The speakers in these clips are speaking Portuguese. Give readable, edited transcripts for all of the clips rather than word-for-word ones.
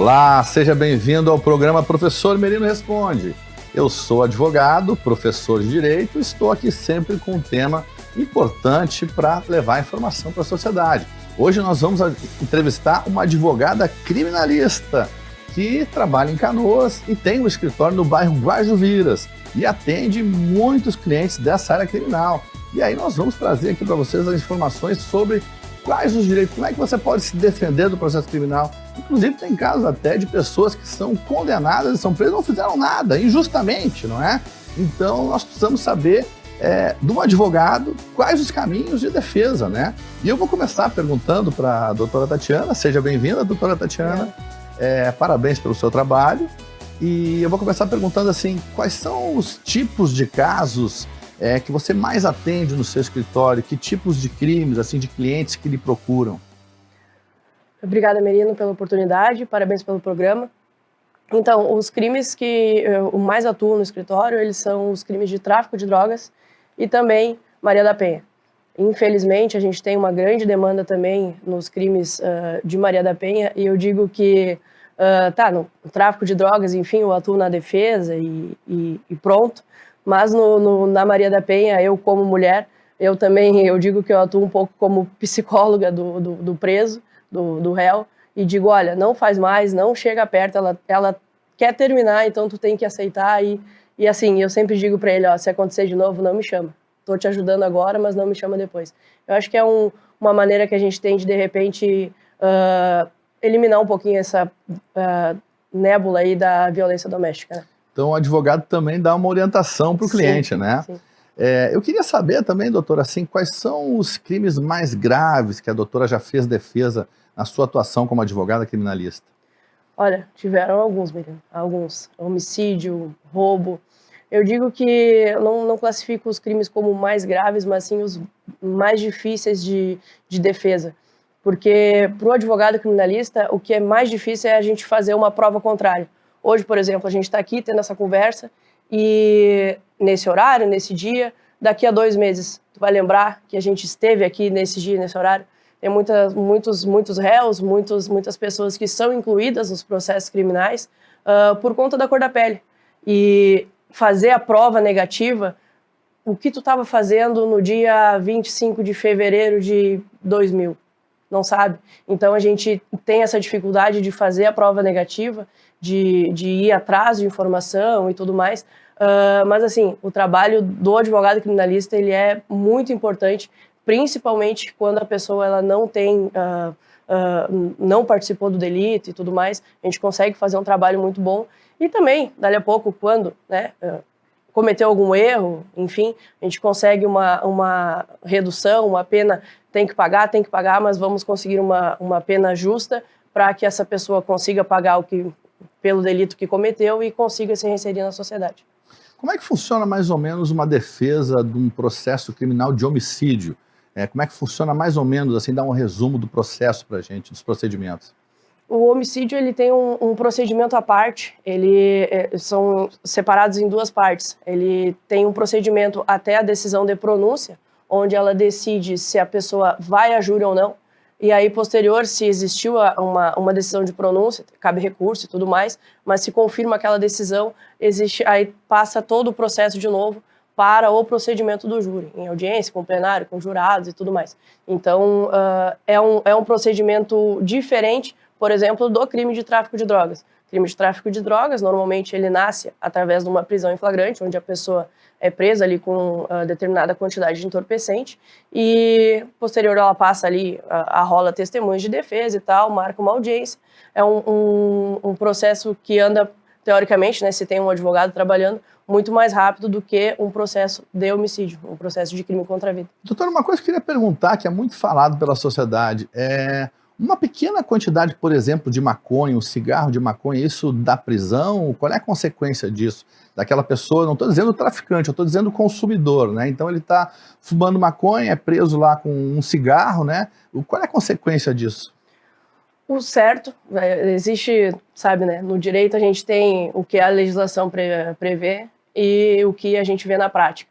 Olá, seja bem-vindo ao programa Professor Merino Responde. Eu sou advogado, professor de Direito e estou aqui sempre com um tema importante para levar informação para a sociedade. Hoje nós vamos entrevistar uma advogada criminalista que trabalha em Canoas e tem um escritório no bairro Guajuviras e atende muitos clientes dessa área criminal. E aí nós vamos trazer aqui para vocês as informações sobre quais os direitos, como é que você pode se defender do processo criminal. Inclusive tem casos até de pessoas que são condenadas e são presas e não fizeram nada, injustamente, não é? Então nós precisamos saber de um advogado quais os caminhos de defesa, né? E eu vou começar perguntando para a doutora Tatiana. Seja bem-vinda, doutora Tatiana. Parabéns pelo seu trabalho. E eu vou começar perguntando assim, quais são os tipos de casos que você mais atende no seu escritório? Que tipos de crimes, assim, de clientes que lhe procuram? Obrigada, Merino, pela oportunidade, parabéns pelo programa. Então, os crimes que eu mais atuo no escritório, eles são os crimes de tráfico de drogas e também Maria da Penha. Infelizmente, a gente tem uma grande demanda também nos crimes de Maria da Penha, e eu digo que, no tráfico de drogas, enfim, eu atuo na defesa e pronto, mas na Maria da Penha, eu como mulher, eu digo que eu atuo um pouco como psicóloga do preso, do réu, e digo, olha, não faz mais, não chega perto, ela quer terminar, então tu tem que aceitar, e assim, eu sempre digo para ele, ó, se acontecer de novo, não me chama, tô te ajudando agora, mas não me chama depois. Eu acho que é uma maneira que a gente tem de repente, eliminar um pouquinho essa nébula aí da violência doméstica, né? Então o advogado também dá uma orientação para o cliente, né? Sim. Eu queria saber também, doutora, assim, quais são os crimes mais graves que a doutora já fez defesa na sua atuação como advogada criminalista? Olha, tiveram alguns, Miriam, alguns. Homicídio, roubo. Eu digo que eu não classifico os crimes como mais graves, mas sim os mais difíceis de defesa. Porque para o advogado criminalista, o que é mais difícil é a gente fazer uma prova contrária. Hoje, por exemplo, a gente está aqui tendo essa conversa e nesse horário, nesse dia, daqui a 2 meses, tu vai lembrar que a gente esteve aqui nesse dia, nesse horário. Tem muitos réus, muitas pessoas que são incluídas nos processos criminais por conta da cor da pele. E fazer a prova negativa, o que tu estava fazendo no dia 25 de fevereiro de 2000, não sabe? Então a gente tem essa dificuldade de fazer a prova negativa, de ir atrás de informação e tudo mais. Mas assim, o trabalho do advogado criminalista, ele é muito importante, principalmente quando a pessoa ela não tem, não participou do delito e tudo mais. A gente consegue fazer um trabalho muito bom. E também, dali a pouco, quando cometeu algum erro, enfim, a gente consegue uma redução, uma pena, tem que pagar, mas vamos conseguir uma pena justa para que essa pessoa consiga pagar pelo delito que cometeu e consiga se reinserir na sociedade. Como é que funciona mais ou menos uma defesa de um processo criminal de homicídio? Como é que funciona mais ou menos, assim, dá um resumo do processo para a gente, dos procedimentos? O homicídio, ele tem um procedimento à parte, são separados em 2 partes. Ele tem um procedimento até a decisão de pronúncia, onde ela decide se a pessoa vai a júri ou não, e aí, posterior, se existiu uma decisão de pronúncia, cabe recurso e tudo mais, mas se confirma aquela decisão, aí passa todo o processo de novo para o procedimento do júri, em audiência, com plenário, com jurados e tudo mais. Então, é um procedimento diferente, por exemplo, do crime de tráfico de drogas. Crime de tráfico de drogas, normalmente ele nasce através de uma prisão em flagrante, onde a pessoa é presa ali com determinada quantidade de entorpecente e, posterior, ela passa ali, arrola testemunhas de defesa e tal, marca uma audiência. É um processo que anda, teoricamente, né, se tem um advogado trabalhando, muito mais rápido do que um processo de homicídio, um processo de crime contra a vida. Doutora, uma coisa que eu queria perguntar, que é muito falado pela sociedade, uma pequena quantidade, por exemplo, de maconha, um cigarro de maconha, isso dá prisão? Qual é a consequência disso? Daquela pessoa, não estou dizendo o traficante, eu estou dizendo o consumidor, né? Então ele está fumando maconha, é preso lá com um cigarro, né? Qual é a consequência disso? O certo, existe, sabe, né? No direito a gente tem o que a legislação prevê e o que a gente vê na prática.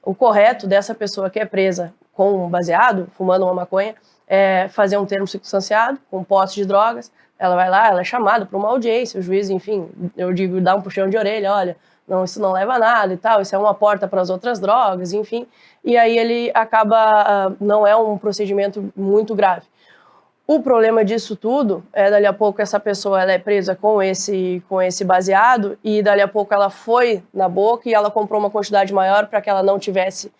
O correto dessa pessoa que é presa com um baseado, fumando uma maconha, é fazer um termo circunstanciado com posse de drogas. Ela vai lá, ela é chamada para uma audiência, o juiz, enfim, eu digo, dá um puxão de orelha, olha, não, isso não leva a nada e tal, isso é uma porta para as outras drogas, enfim. E aí ele acaba, não é um procedimento muito grave. O problema disso tudo é, dali a pouco, essa pessoa ela é presa com esse baseado e dali a pouco ela foi na boca e ela comprou uma quantidade maior para que ela não tivesse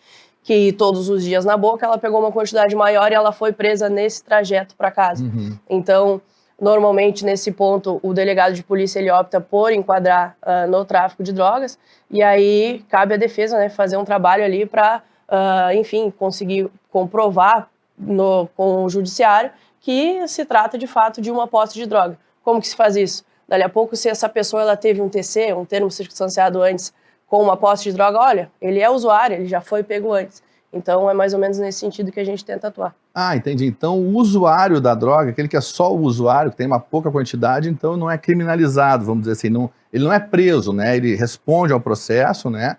que ir todos os dias na boca, ela pegou uma quantidade maior e ela foi presa nesse trajeto para casa. Então, normalmente, nesse ponto, o delegado de polícia ele opta por enquadrar no tráfico de drogas e aí cabe à defesa, né, fazer um trabalho ali para, enfim, conseguir comprovar com o judiciário que se trata, de fato, de uma posse de droga. Como que se faz isso? Dali a pouco, se essa pessoa ela teve um TC, um termo circunstanciado antes, com uma posse de droga, olha, ele é usuário, ele já foi pego antes. Então, é mais ou menos nesse sentido que a gente tenta atuar. Ah, entendi. Então, o usuário da droga, aquele que é só o usuário, que tem uma pouca quantidade, então não é criminalizado, vamos dizer assim. Não, ele não é preso, né? Ele responde ao processo, né?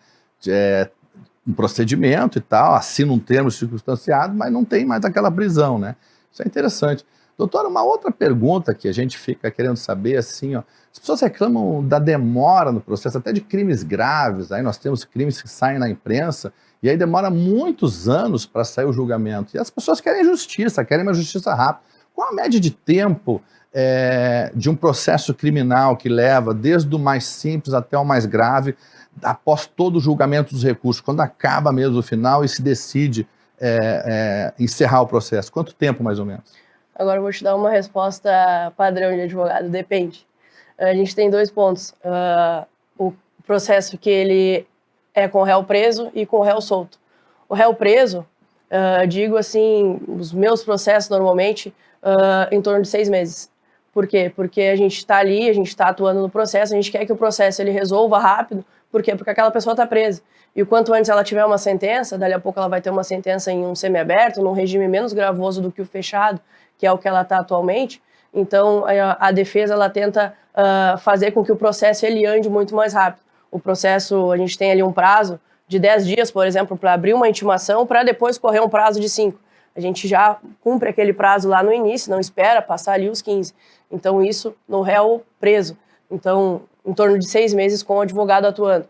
Um procedimento e tal, assina um termo circunstanciado, mas não tem mais aquela prisão, né? Isso é interessante. Doutora, uma outra pergunta que a gente fica querendo saber, assim, ó, as pessoas reclamam da demora no processo, até de crimes graves, aí nós temos crimes que saem na imprensa, e aí demora muitos anos para sair o julgamento. E as pessoas querem justiça, querem uma justiça rápida. Qual a média de tempo de um processo criminal que leva desde o mais simples até o mais grave, após todo o julgamento dos recursos, quando acaba mesmo o final e se decide encerrar o processo? Quanto tempo, mais ou menos? Agora eu vou te dar uma resposta padrão de advogado, depende. A gente tem dois pontos. O processo que ele é com o réu preso e com o réu solto. O réu preso, digo assim, os meus processos normalmente, em torno de 6 meses. Por quê? Porque a gente está ali, a gente está atuando no processo, a gente quer que o processo ele resolva rápido. Por quê? Porque aquela pessoa está presa. E o quanto antes ela tiver uma sentença, dali a pouco ela vai ter uma sentença em um semiaberto, num regime menos gravoso do que o fechado, que é o que ela está atualmente. Então, a defesa ela tenta fazer com que o processo ele ande muito mais rápido. O processo, a gente tem ali um prazo de 10 dias, por exemplo, para abrir uma intimação, para depois correr um prazo de 5. A gente já cumpre aquele prazo lá no início, não espera passar ali os 15. Então, isso no réu preso. Então, em torno de 6 meses com o advogado atuando.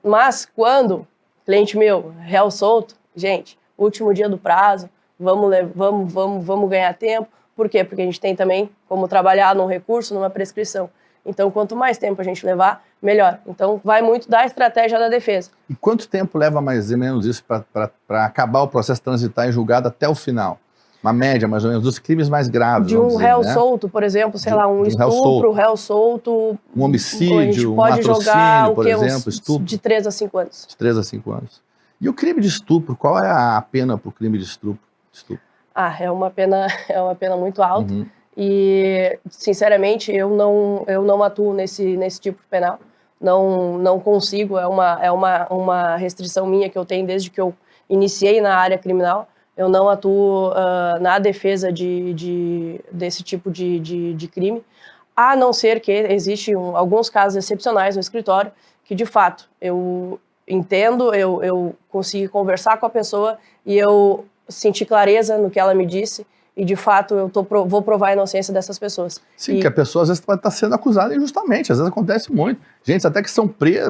Mas quando, cliente meu, réu solto, gente, último dia do prazo, vamos ganhar tempo. Por quê? Porque a gente tem também como trabalhar num recurso, numa prescrição. Então, quanto mais tempo a gente levar, melhor. Então, vai muito da estratégia da defesa. E quanto tempo leva mais ou menos isso para acabar o processo transitar em julgado até o final? Uma média, mais ou menos, dos crimes mais graves. De um réu solto, por exemplo, sei lá, um estupro, réu solto. Um homicídio, um pode jogar, por exemplo, estupro. De 3 a 5 anos. De 3 a 5 anos. E o crime de estupro, qual é a pena para o crime de estupro? É uma pena muito alta. E, sinceramente, eu não atuo nesse tipo penal. Não consigo, é uma restrição minha que eu tenho desde que eu iniciei na área criminal. Eu não atuo na defesa desse tipo de crime, a não ser que existem alguns casos excepcionais no escritório que, de fato, eu entendo, eu consegui conversar com a pessoa e eu senti clareza no que ela me disse e, de fato, eu vou provar a inocência dessas pessoas. Sim, que a pessoa às vezes pode estar sendo acusada injustamente, às vezes acontece muito. Gente, até que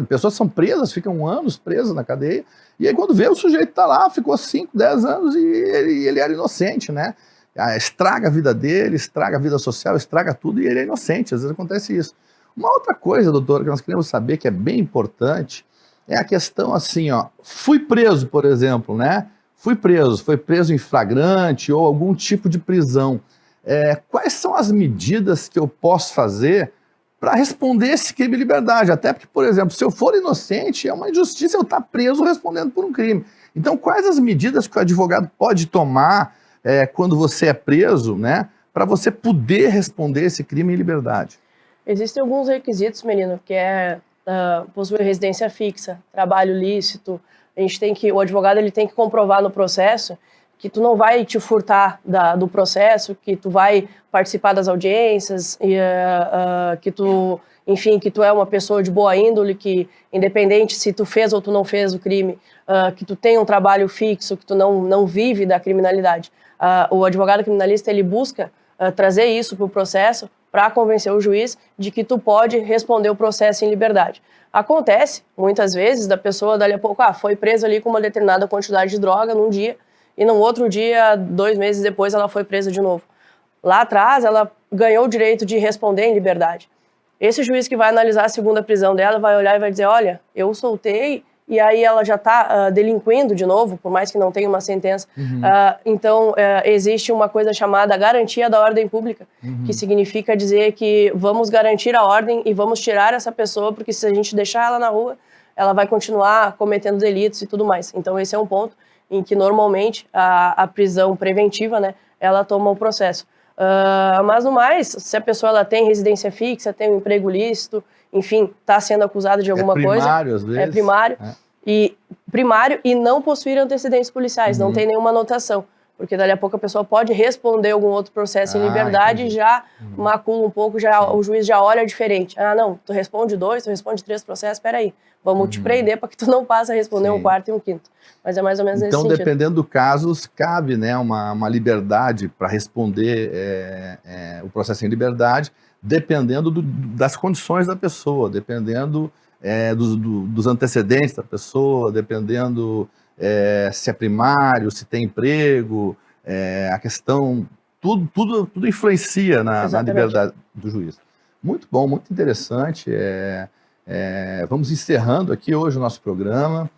pessoas são presas, ficam anos presas na cadeia, e aí quando vê o sujeito está lá, ficou 5, 10 anos e ele era inocente, né? Estraga a vida dele, estraga a vida social, estraga tudo e ele é inocente, às vezes acontece isso. Uma outra coisa, doutora, que nós queremos saber, que é bem importante, é a questão assim, ó, fui preso, por exemplo, né? Foi preso em flagrante ou algum tipo de prisão. Quais são as medidas que eu posso fazer para responder esse crime de liberdade? Até porque, por exemplo, se eu for inocente, é uma injustiça eu estar preso respondendo por um crime. Então, quais as medidas que o advogado pode tomar quando você é preso, né, para você poder responder esse crime em liberdade? Existem alguns requisitos, menino, que possuir residência fixa, trabalho lícito. O advogado ele tem que comprovar no processo que tu não vai te furtar do processo, que tu vai participar das audiências, e, que tu, enfim, que tu é uma pessoa de boa índole, que independente se tu fez ou tu não fez o crime, que tu tem um trabalho fixo, que tu não vive da criminalidade. O advogado criminalista, ele busca trazer isso para o processo para convencer o juiz de que tu pode responder o processo em liberdade. Acontece, muitas vezes, da pessoa dali a pouco, foi presa ali com uma determinada quantidade de droga num dia, e no outro dia, 2 meses depois, ela foi presa de novo. Lá atrás, ela ganhou o direito de responder em liberdade. Esse juiz que vai analisar a segunda prisão dela vai olhar e vai dizer, olha, eu soltei, e aí ela já está delinquindo de novo, por mais que não tenha uma sentença. Então, existe uma coisa chamada garantia da ordem pública, que significa dizer que vamos garantir a ordem e vamos tirar essa pessoa, porque se a gente deixar ela na rua, ela vai continuar cometendo delitos e tudo mais. Então, esse é um ponto em que, normalmente, a prisão preventiva, né, ela toma o processo. Mas, no mais, se a pessoa ela tem residência fixa, tem um emprego lícito, enfim, está sendo acusada de alguma coisa. É primário, às vezes. É primário. Primário e não possuir antecedentes policiais, não tem nenhuma anotação. Porque dali a pouco a pessoa pode responder algum outro processo em liberdade e já macula um pouco, o juiz já olha diferente. Não, tu responde 2, tu responde 3 processos, peraí, vamos te prender para que tu não passe a responder um 4º e um 5º. Mas é mais ou menos nesse sentido. Então, dependendo do caso, cabe, né, uma liberdade para responder o processo em liberdade, dependendo das condições da pessoa, dependendo dos antecedentes da pessoa, dependendo se é primário, se tem emprego, a questão, tudo influencia na liberdade do juiz. Muito bom, muito interessante. Vamos encerrando aqui hoje o nosso programa.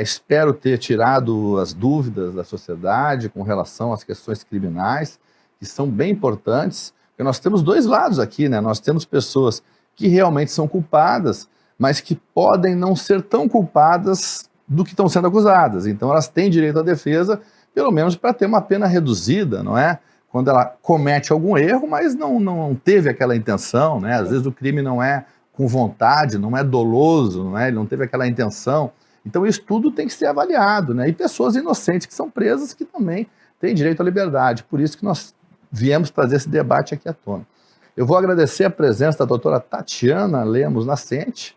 Espero ter tirado as dúvidas da sociedade com relação às questões criminais, que são bem importantes, porque nós temos 2 lados aqui, né? Nós temos pessoas que realmente são culpadas, mas que podem não ser tão culpadas do que estão sendo acusadas. Então, elas têm direito à defesa, pelo menos para ter uma pena reduzida, não é? Quando ela comete algum erro, mas não teve aquela intenção, né? Às vezes o crime não é com vontade, não é doloso, não é? Ele não teve aquela intenção. Então, isso tudo tem que ser avaliado, né? E pessoas inocentes que são presas que também têm direito à liberdade. Por isso que nós viemos trazer esse debate aqui à tona. Eu vou agradecer a presença da doutora Tatiana Lemos Nascente,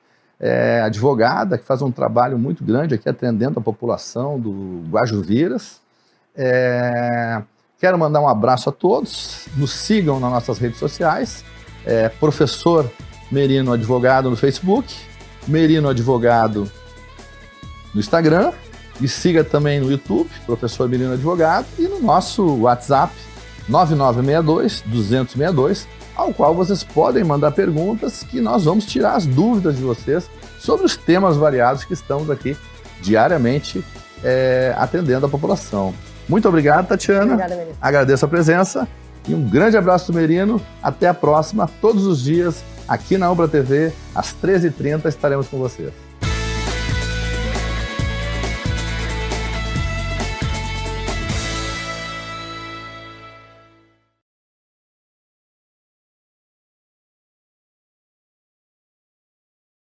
advogada, que faz um trabalho muito grande aqui atendendo a população do Guajuviras. Quero mandar um abraço a todos, nos sigam nas nossas redes sociais, Professor Merino Advogado no Facebook, Merino Advogado no Instagram, e siga também no YouTube, Professor Merino Advogado, e no nosso WhatsApp, 9962-262, ao qual vocês podem mandar perguntas que nós vamos tirar as dúvidas de vocês sobre os temas variados que estamos aqui diariamente atendendo a população. Muito obrigado, Tatiana. Obrigada, Merino. Agradeço a presença e um grande abraço do Merino. Até a próxima, todos os dias, aqui na Umbra TV, às 13h30, estaremos com vocês.